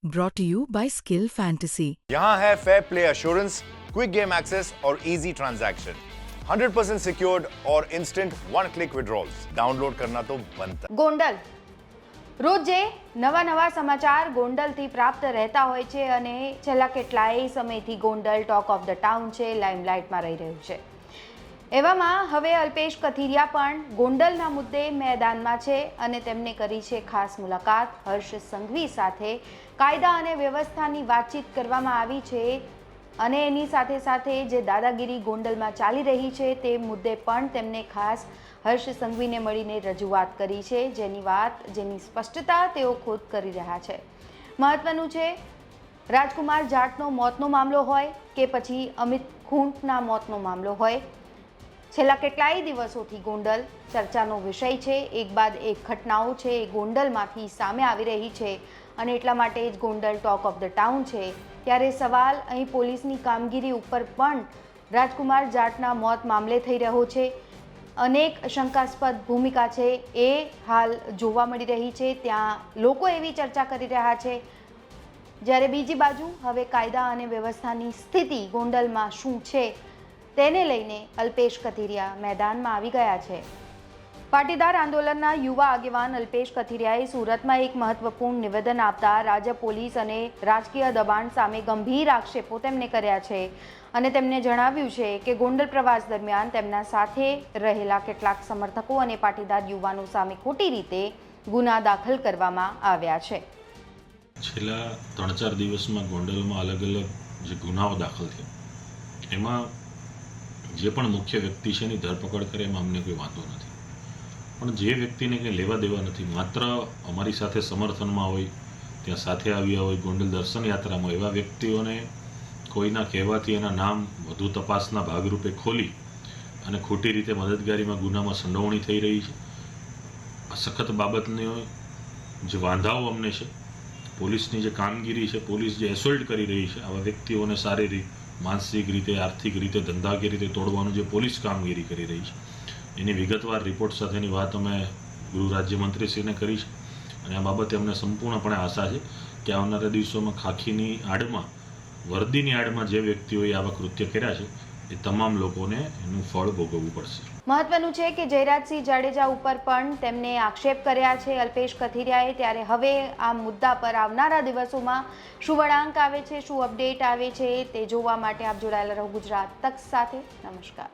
brought to you by Skill Fantasy. यहाँ है fair play assurance, quick game access और easy transaction, 100% secured और instant one click withdrawals. Download करना तो बनता। ગોંડલ રોજે નવા સમાચાર ગોંડલથી પ્રાપ્ત રહેતા હોય છે અને છેલ્લા કેટલાય સમયથી Gondal talk of the town છે, લાઇમલાઇટમાં રહી રહ્યું છે। એવામાં હવે અલ્પેશ કથિરિયા પણ ગોંડલના મુદ્દે મેદાનમાં છે અને તેમને કરી છે ખાસ મુલાકાત। હર્ષ સંઘવી સાથે કાયદા અને વ્યવસ્થાની વાતચીત કરવામાં આવી છે અને એની સાથે સાથે જે દાદાગીરી ગોંડલમાં ચાલી રહી છે તે મુદ્દે પણ તેમને ખાસ હર્ષ સંઘવીને મળીને રજૂઆત કરી છે, જેની સ્પષ્ટતા તેઓ ખુદ કરી રહ્યા છે। મહત્વનું છે, રાજકુમાર જાટનો મોતનો મામલો હોય કે પછી અમિત ખૂંટના મોતનો મામલો હોય, છેલ્લા કેટલાય દિવસોથી ગોંડલ ચર્ચાનો વિષય છે। એક બાદ એક ઘટનાઓ છે એ ગોંડલમાંથી સામે આવી રહી છે અને એટલા માટે જ Gondal talk of the town છે। ત્યારે સવાલ અહીં પોલીસની કામગીરી ઉપર પણ રાજકુમાર જાટના મોત મામલે થઈ રહ્યો છે। અનેક શંકાસ્પદ ભૂમિકા છે એ હાલ જોવા મળી રહી છે, ત્યાં લોકો એવી ચર્ચા કરી રહ્યા છે। જ્યારે બીજી બાજુ હવે કાયદા અને વ્યવસ્થાની સ્થિતિ ગોંડલમાં શું છે તેને લઈને અલ્પેશ કથિરિયા મેદાનમાં આવી ગયા છે। પાટીદાર આંદોલનના યુવા આગેવાન અલ્પેશ કથિરિયાએ સુરતમાં એક મહત્વપૂર્ણ નિવેદન આપતા રાજ્ય પોલીસ અને રાજકીય દબાણ સામે ગંભીર આક્ષેપો તેમને કર્યા છે અને તેમને જણાવ્યું છે કે ગોંડલ પ્રવાસ દરમિયાન તેમના સાથે રહેલા કેટલાક સમર્થકો અને પાટીદાર યુવાનો સામે ખોટી રીતે ગુના દાખલ કરવામાં આવ્યા છે। છેલ્લા 3-4 દિવસમાં ગોંડલમાં અલગ અલગ જે ગુનાઓ દાખલ થયા એમાં જે પણ મુખ્ય વ્યક્તિ છે એની ધરપકડ કરે એમાં અમને કોઈ વાંધો નથી, પણ જે વ્યક્તિને કંઈ લેવા દેવા નથી, માત્ર અમારી સાથે સમર્થનમાં હોય, ત્યાં સાથે આવ્યા હોય, ગોંડલ દર્શન યાત્રામાં એવા વ્યક્તિઓને કોઈના કહેવાથી એના નામ વધુ તપાસના ભાગરૂપે ખોલી અને ખોટી રીતે મદદગારીમાં ગુનામાં સંડોવણી થઈ રહી છે। આ સખત બાબતની જે વાંધાઓ અમને છે, પોલીસની જે કામગીરી છે, પોલીસ જે એસોલ્ટ કરી રહી છે, આવા વ્યક્તિઓને શારીરિક, માનસિક રીતે, આર્થિક રીતે, ધંધાકીય રીતે તોડવાનું જે પોલીસ કામગીરી કરી રહી છે એની વિગતવાર રિપોર્ટ સાથેની વાત અમે ગૃહ રાજ્યમંત્રીશ્રીને કરી છે અને આ બાબતે અમને સંપૂર્ણપણે આશા છે કે આવનારા દિવસોમાં ખાખીની આડમાં, વર્દીની આડમાં જે વ્યક્તિઓએ આવા કૃત્ય કર્યા છે એ તમામ લોકોને એનું ફળ ભોગવવું પડશે। મહત્વનું છે કે જયરાજસિંહ જાડેજા ઉપર પણ તેમને આક્ષેપ કર્યા છે અલ્પેશ કથિરિયાએ। ત્યારે હવે આ મુદ્દા પર આવનારા દિવસોમાં શું વળાંક આવે છે, શું અપડેટ આવે છે તે જોવા માટે આપ જોડાયેલા રહો ગુજરાત તક સાથે। નમસ્કાર।